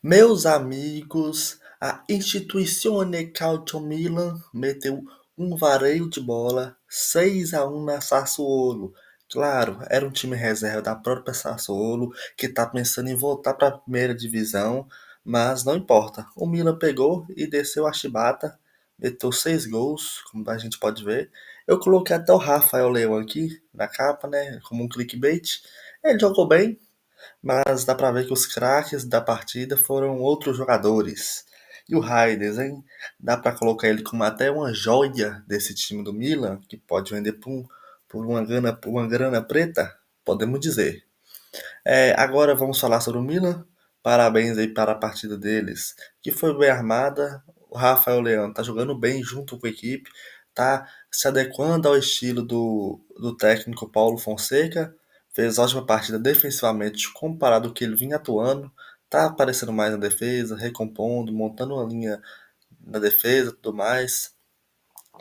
Meus amigos, a Istituzione Calcio Milan meteu um vareio de bola 6-1 na Sassuolo. Claro, era um time reserva da própria Sassuolo que tá pensando em voltar para a primeira divisão, mas não importa. O Milan pegou e desceu a chibata, meteu 6 gols, como a gente pode ver. Eu coloquei até o Rafael Leão aqui na capa, né, como um clickbait. Ele jogou bem, mas dá pra ver que os craques da partida foram outros jogadores. E o Raiders, hein? Dá pra colocar ele como até uma joia desse time do Milan, que pode vender por uma grana preta? Podemos dizer. Agora vamos falar sobre o Milan. Parabéns aí para a partida deles, que foi bem armada. O Rafael Leão tá jogando bem junto com a equipe, tá se adequando ao estilo do técnico Paulo Fonseca. Fez ótima partida defensivamente comparado ao que ele vinha atuando. Tá aparecendo mais na defesa, recompondo, montando uma linha na defesa e tudo mais.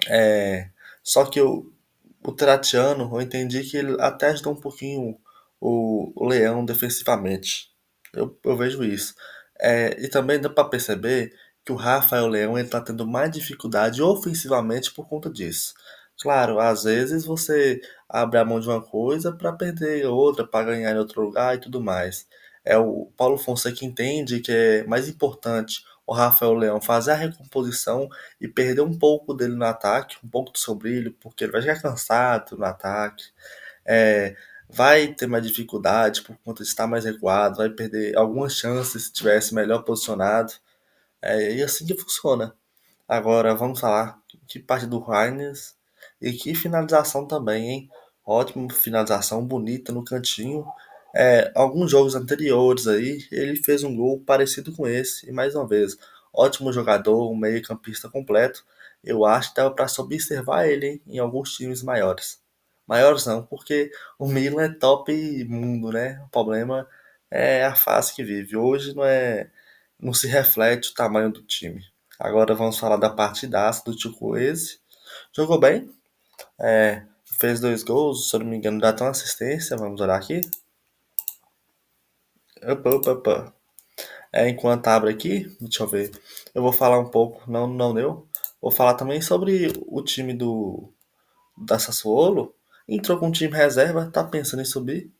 É, Só que o Tratiano, eu entendi que ele até ajudou um pouquinho o Leão defensivamente. Eu vejo isso. E também dá para perceber que o Rafael Leão está tendo mais dificuldade ofensivamente por conta disso. Claro, às vezes você abre a mão de uma coisa para perder outra, para ganhar em outro lugar e tudo mais. O Paulo Fonseca entende que é mais importante o Rafael Leão fazer a recomposição e perder um pouco dele no ataque, um pouco do seu brilho, porque ele vai chegar cansado no ataque, é, vai ter mais dificuldade por conta de estar mais recuado, vai perder algumas chances se tivesse melhor posicionado, e assim que funciona. Agora vamos falar que parte do Reines e que finalização também, hein? Ótima finalização, bonita no cantinho. Alguns jogos anteriores aí, ele fez um gol parecido com esse, e mais uma vez, ótimo jogador, um meio-campista completo. Eu acho que dava para se observar ele, hein, em alguns times maiores. Maiores não, porque o Milan é top mundo, né? O problema é a fase que vive. Hoje não se reflete o tamanho do time. Agora vamos falar da partidaça do Chukwueze. Jogou bem, fez 2 gols, se eu não me engano, dá até uma assistência. Vamos olhar aqui. Opa, opa, opa. Enquanto abre aqui, deixa eu ver. Eu vou falar um pouco, não deu. Vou falar também sobre o time da Sassuolo. Entrou com um time reserva, tá pensando em subir.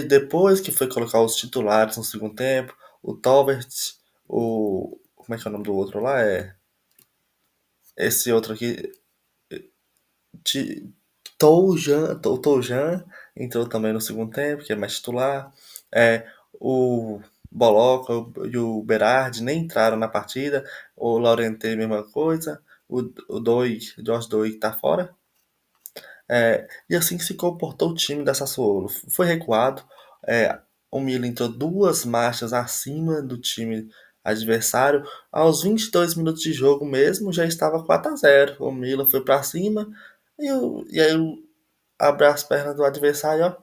Depois que foi colocar os titulares no segundo tempo, o Tolbert, como é que é o nome do outro lá? Esse outro aqui, Ti- Toujan entrou também no segundo tempo, que é mais titular. O Boloca e o Berardi nem entraram na partida. O Laurenté, mesma coisa. O Josh Doi tá fora. E assim se comportou o time da Sassuolo. Foi recuado. O Milan entrou 2 marchas acima do time adversário. Aos 22 minutos de jogo mesmo, já estava 4-0. O Milan foi para cima e aí abre as pernas do adversário, ó,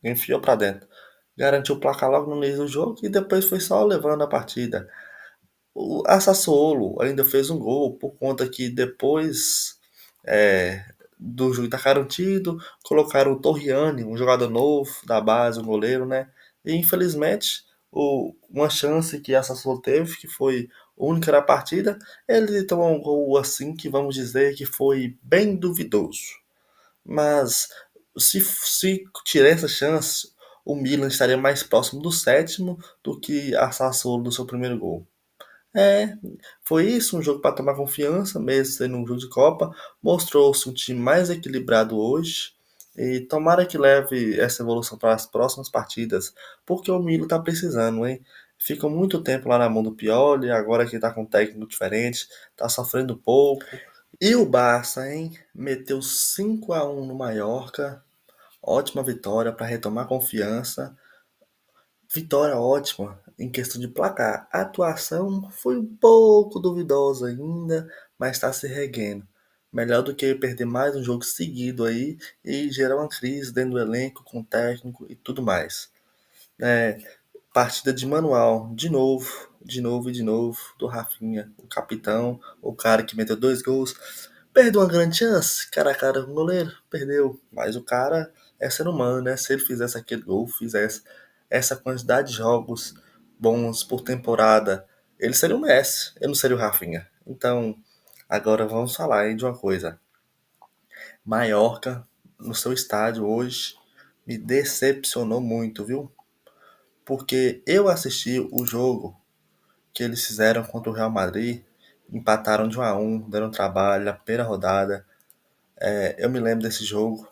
enfiou para dentro. Garantiu o placar logo no início do jogo e depois foi só levando a partida. A Sassuolo ainda fez um gol por conta que depois do jogo estar garantido, colocaram o Torriani, um jogador novo da base, um goleiro, né? E infelizmente, uma chance que a Sassuolo teve, que foi única na partida, ele tomou um gol assim que vamos dizer que foi bem duvidoso. Mas se tirar essa chance, o Milan estaria mais próximo do sétimo do que a Sassuolo do seu primeiro gol. É, Foi isso, um jogo para tomar confiança, mesmo sendo um jogo de Copa. Mostrou-se um time mais equilibrado hoje. E tomara que leve essa evolução para as próximas partidas, porque o Milo tá precisando, hein? Fica muito tempo lá na mão do Pioli, agora que tá com um técnico diferente, tá sofrendo pouco. E o Barça, hein? Meteu 5-1 no Mallorca. Ótima vitória para retomar confiança. Vitória ótima em questão de placar. A atuação foi um pouco duvidosa ainda, mas está se reguendo. Melhor do que perder mais um jogo seguido aí e gerar uma crise dentro do elenco, com o técnico e tudo mais. É, Partida de manual, de novo e de novo, do Rafinha, o capitão, o cara que meteu 2 gols. Perdeu uma grande chance, cara a cara com o goleiro, perdeu. Mas o cara é ser humano, né? Se ele fizesse aquele gol, fizesse. essa quantidade de jogos bons por temporada, ele seria o Messi, eu não seria o Rafinha. Então, agora vamos falar aí de uma coisa. Mallorca, no seu estádio hoje, me decepcionou muito, viu? Porque eu assisti o jogo que eles fizeram contra o Real Madrid, empataram de 1-1, deram trabalho na primeira rodada. Eu me lembro desse jogo.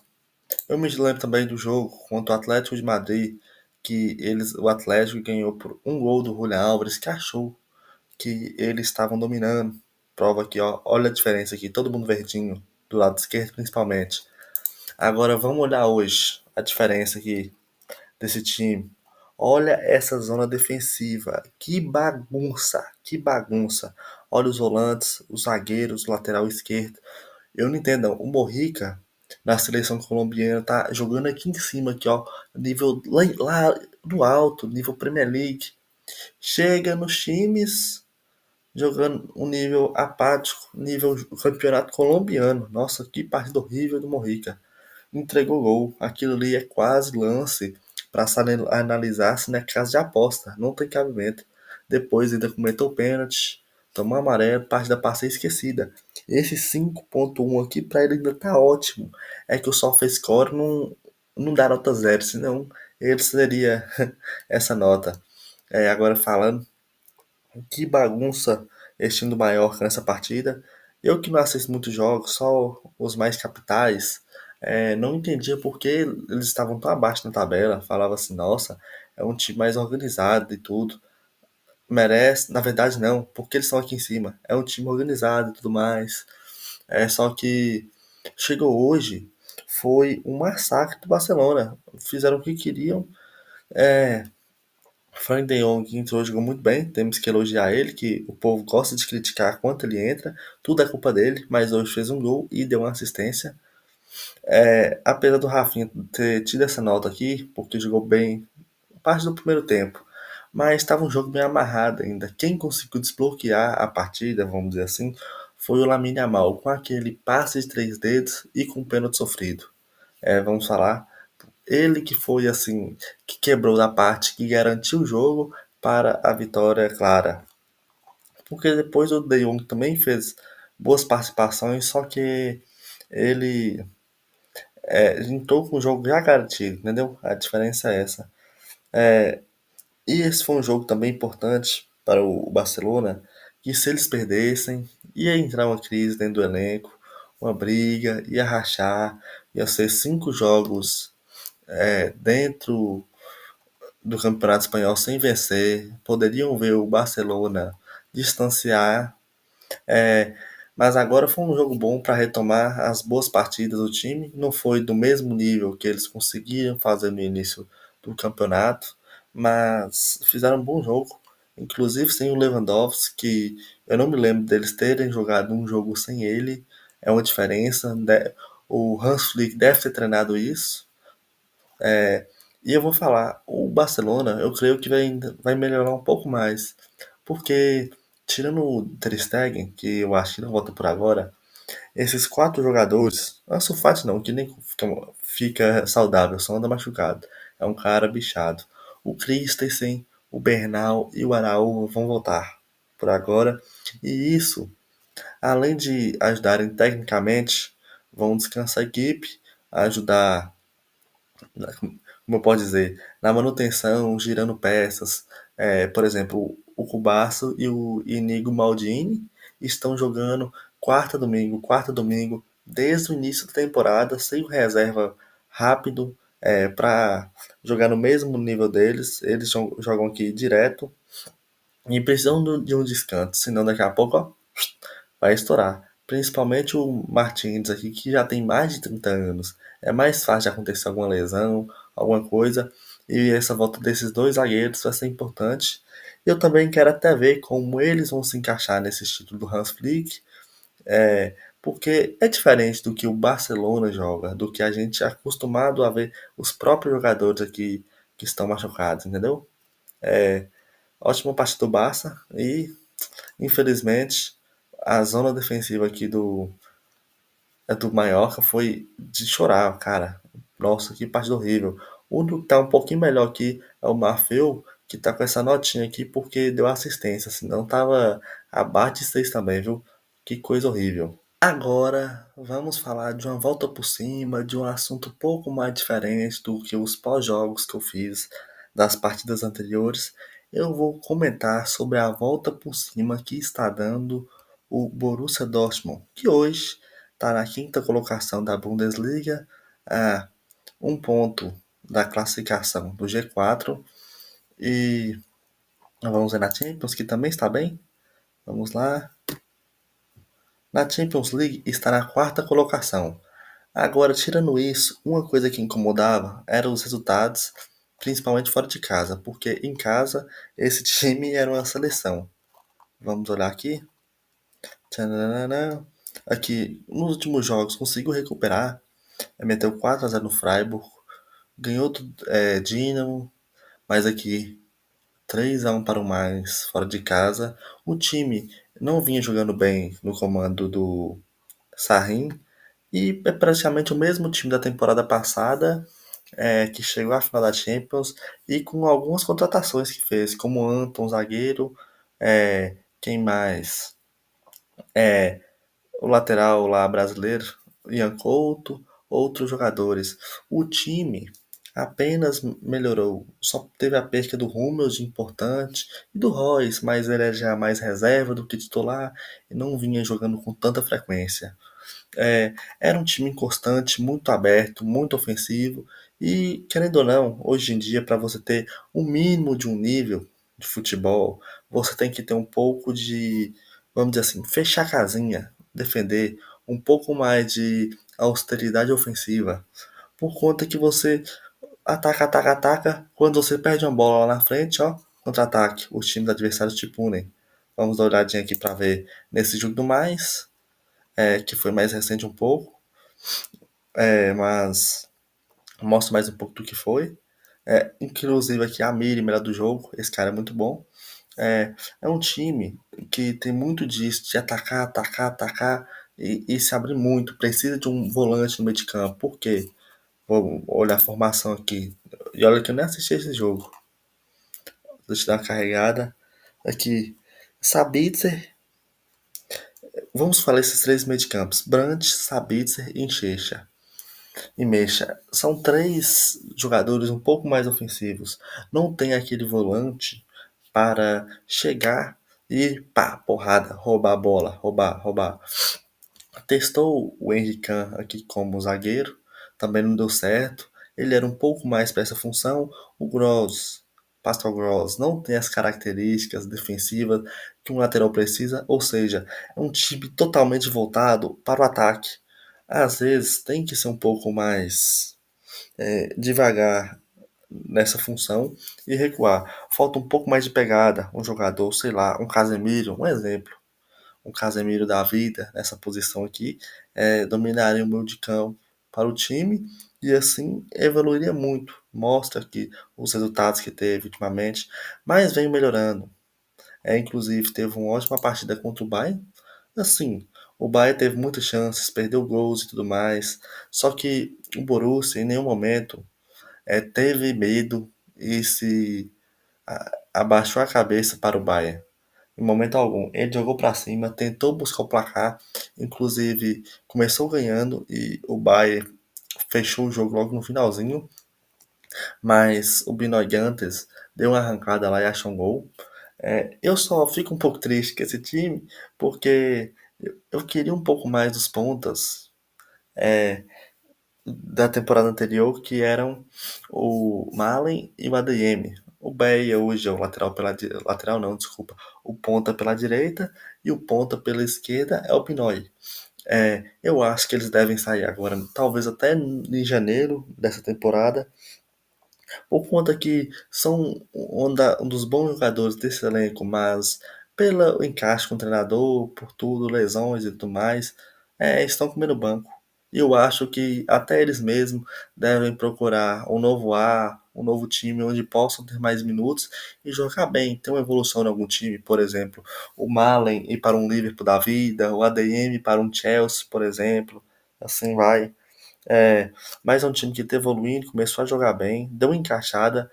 Eu me lembro também do jogo contra o Atlético de Madrid, que o Atlético ganhou por um gol do Julián Álvares, que achou que eles estavam dominando. Prova aqui, ó, olha a diferença aqui, todo mundo verdinho, do lado esquerdo principalmente. Agora vamos olhar hoje a diferença aqui desse time. Olha essa zona defensiva. Que bagunça, que bagunça. Olha os volantes, os zagueiros, o lateral esquerdo. Eu não entendo, não. O Morrica, na seleção colombiana, tá jogando aqui em cima, aqui, ó. Nível lá no alto, nível Premier League. Chega nos times jogando um nível apático, nível campeonato colombiano. Nossa, que partida horrível do Morrica. Entregou gol. Aquilo ali é quase lance para analisar se não é casa de aposta. Não tem cabimento. Depois ainda cometeu pênalti, tomou amarelo, parte da partida esquecida. Esse 5.1 aqui para ele ainda tá ótimo. É que o SofaScore não dá nota zero, senão ele seria essa nota. Agora falando que bagunça esse time do Mallorca nessa partida. Eu que não assisto muitos jogos, só os mais capitais, não entendia por que eles estavam tão abaixo na tabela. Falava assim, nossa, é um time mais organizado e tudo. Merece, na verdade não, porque eles estão aqui em cima. É um time organizado e tudo mais. Só que chegou hoje, foi um massacre do Barcelona. Fizeram o que queriam. É, Frank de Jong entrou, jogou muito bem, temos que elogiar ele, que o povo gosta de criticar quando ele entra, tudo é culpa dele, mas hoje fez um gol e deu uma assistência. Apesar do Rafinha ter tido essa nota aqui, porque jogou bem parte do primeiro tempo, mas estava um jogo bem amarrado ainda. Quem conseguiu desbloquear a partida, vamos dizer assim, foi o Lamine Yamal, com aquele passe de 3 dedos e com o pênalti sofrido. Vamos falar, ele que foi assim, que quebrou da parte que garantiu o jogo para a vitória clara. Porque depois o De Jong também fez boas participações, só que ele entrou com o jogo já garantido, entendeu? A diferença é essa. E esse foi um jogo também importante para o Barcelona, que se eles perdessem, ia entrar uma crise dentro do elenco, uma briga, ia rachar, ia ser 5 jogos dentro do Campeonato Espanhol sem vencer, poderiam ver o Barcelona distanciar, é, mas agora foi um jogo bom para retomar as boas partidas do time. Não foi do mesmo nível que eles conseguiram fazer no início do campeonato, mas fizeram um bom jogo. Inclusive sem o Lewandowski, que eu não me lembro deles terem jogado um jogo sem ele. É uma diferença. O Hans Flick deve ter treinado isso. E eu vou falar, o Barcelona, eu creio que vai melhorar um pouco mais. Porque, tirando o Ter Stegen, que eu acho que não volta por agora, esses 4 jogadores, Ansu Fati não, que nem fica saudável, só anda machucado. É um cara bichado. O Christensen, o Bernal e o Araújo vão voltar por agora. E isso, além de ajudarem tecnicamente, vão descansar a equipe, ajudar como eu posso dizer, na manutenção, girando peças. Por exemplo, o Cubasso e o Inigo Maldini estão jogando quarta domingo, desde o início da temporada, sem reserva rápido, para jogar no mesmo nível deles. Eles jogam aqui direto e precisam de um descanso, senão daqui a pouco ó, vai estourar. Principalmente o Martins aqui, que já tem mais de 30 anos. É mais fácil de acontecer alguma lesão, alguma coisa. E essa volta desses dois zagueiros vai ser importante. Eu também quero até ver como eles vão se encaixar nesse título do Hans Flick. Porque é diferente do que o Barcelona joga, do que a gente é acostumado a ver os próprios jogadores aqui que estão machucados, entendeu? Ótima parte do Barça e infelizmente, a zona defensiva aqui do Mallorca foi de chorar, cara. Nossa, que partida horrível. O único que tá um pouquinho melhor aqui é o Marfeu, que tá com essa notinha aqui porque deu assistência, senão tava abaixo de 6 também, viu? Que coisa horrível. Agora vamos falar de uma volta por cima, de um assunto um pouco mais diferente do que os pós-jogos que eu fiz das partidas anteriores. Eu vou comentar sobre a volta por cima que está dando o Borussia Dortmund, que hoje está na quinta colocação da Bundesliga, a um ponto da classificação do G4. E vamos ver na Champions, que também está bem. Vamos lá. Na Champions League está na quarta colocação. Agora, tirando isso, uma coisa que incomodava eram os resultados, principalmente fora de casa, porque em casa esse time era uma seleção. Vamos olhar aqui. Tchananana. Aqui, nos últimos jogos, conseguiu recuperar. Meteu 4-0 no Freiburg, ganhou do Dinamo, mas aqui 3-1 para o mais fora de casa. O time não vinha jogando bem no comando do Sarrin, e é praticamente o mesmo time da temporada passada, que chegou à final da Champions, e com algumas contratações que fez, como Anton, zagueiro, quem mais? O lateral lá brasileiro, Ian Couto, outros jogadores. O time apenas melhorou, só teve a perca do Hummels de importante e do Royce, mas ele é já mais reserva do que titular e não vinha jogando com tanta frequência. Era um time constante, muito aberto, muito ofensivo e, querendo ou não, hoje em dia, para você ter o mínimo de um nível de futebol, você tem que ter um pouco de, vamos dizer assim, fechar a casinha, defender um pouco mais de austeridade ofensiva, por conta que você ataca, ataca, ataca, quando você perde uma bola lá na frente, ó, contra-ataque, os times adversários te punem. Vamos dar uma olhadinha aqui para ver nesse jogo do mais, que foi mais recente um pouco, mas mostra mais um pouco do que foi. Inclusive aqui a Miri, melhor do jogo, esse cara é muito bom. É um time que tem muito disso, de atacar, atacar, atacar e se abrir muito. Precisa de um volante no meio de campo. Por quê? Vou olhar a formação aqui. E olha que eu nem assisti esse jogo. Deixa eu dar uma carregada. Aqui, Sabitzer. Vamos falar esses três meio de campos. Brandt, Sabitzer e Nchecha. E Mexa, são três jogadores um pouco mais ofensivos. Não tem aquele volante para chegar e pá, porrada, roubar a bola, roubar, roubar. Testou o Henrique aqui como zagueiro, também não deu certo. Ele era um pouco mais para essa função. O Gross, Pascal Gross, não tem as características defensivas que um lateral precisa, ou seja, é um time totalmente voltado para o ataque. Às vezes tem que ser um pouco mais devagar nessa função e recuar. Falta um pouco mais de pegada, um jogador, sei lá, um Casemiro, um exemplo, um Casemiro da vida nessa posição aqui, dominaria o meio de campo para o time e assim evoluiria muito. Mostra aqui os resultados que teve ultimamente, mas vem melhorando. Inclusive teve uma ótima partida contra o Bayern. Assim, o Bayern teve muitas chances, perdeu gols e tudo mais. Só que o Borussia em nenhum momento teve medo e se abaixou a cabeça para o Bayern. Em momento algum. Ele jogou para cima, tentou buscar o placar, inclusive começou ganhando e o Bayern fechou o jogo logo no finalzinho, mas o Binoy Giantes deu uma arrancada lá e achou um gol. Eu só fico um pouco triste com esse time, porque eu queria um pouco mais dos pontas da temporada anterior, que eram o Malen e o ADM. O Beia hoje é o lateral lateral não, desculpa, o ponta pela direita e o ponta pela esquerda é o Pinoy. Eu acho que eles devem sair agora, talvez até em janeiro dessa temporada, por conta que são um dos bons jogadores desse elenco, mas pelo encaixe com o treinador, por tudo, lesões e tudo mais, estão comendo banco. E eu acho que até eles mesmos devem procurar um novo ar, um novo time onde possam ter mais minutos e jogar bem, ter uma evolução em algum time, por exemplo, o Malen ir para um Liverpool da vida, o ADM para um Chelsea, por exemplo, assim vai. É, mas é um time que tá evoluindo, começou a jogar bem, deu uma encaixada.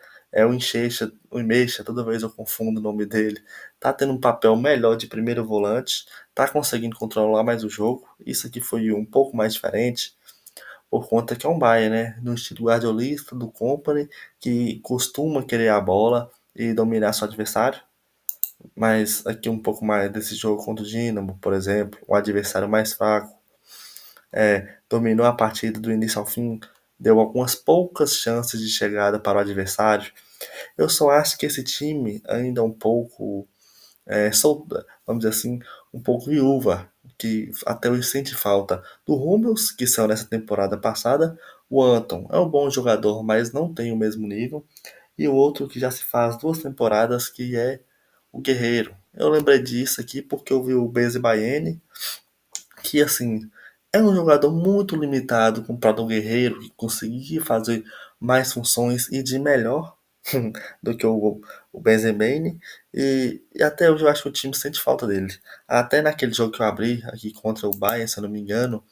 O Imeixa, toda vez eu confundo o nome dele, tá tendo um papel melhor de primeiro volante, tá conseguindo controlar mais o jogo. Isso aqui foi um pouco mais diferente, por conta que é um Bayern, né? No estilo guardiolista do Company, que costuma querer a bola e dominar seu adversário. Mas aqui um pouco mais desse jogo contra o Dinamo, por exemplo, um adversário mais fraco, dominou a partida do início ao fim, deu algumas poucas chances de chegada para o adversário. Eu só acho que esse time ainda é um pouco solta, vamos dizer assim, um pouco viúva, que até hoje sente falta do Hummels, que saiu nessa temporada passada. O Anton é um bom jogador, mas não tem o mesmo nível. E o outro que já se faz 2 temporadas, que é o Guerreiro. Eu lembrei disso aqui porque eu vi o Beze Baene, que assim é um jogador muito limitado comparado ao Guerreiro, que conseguia fazer mais funções e de melhor do que o Benzemaine, e até hoje eu acho que o time sente falta dele. Até naquele jogo que eu abri aqui contra o Bayern, se eu não me engano,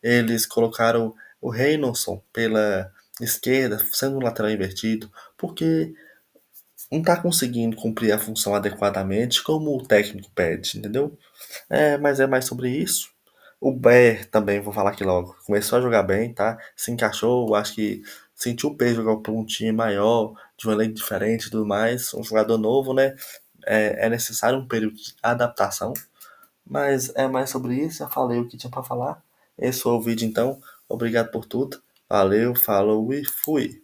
eles colocaram o Reinaldson pela esquerda, sendo um lateral invertido, porque não tá conseguindo cumprir a função adequadamente como o técnico pede, entendeu? Mas é mais sobre isso. O Ber também, vou falar aqui logo. Começou a jogar bem, tá? Se encaixou, acho que sentiu o peso de jogar para um time maior, de um elenco diferente e tudo mais. Um jogador novo, né? É necessário um período de adaptação. Mas é mais sobre isso. Já falei o que tinha para falar. Esse foi o vídeo então. Obrigado por tudo. Valeu, falou e fui.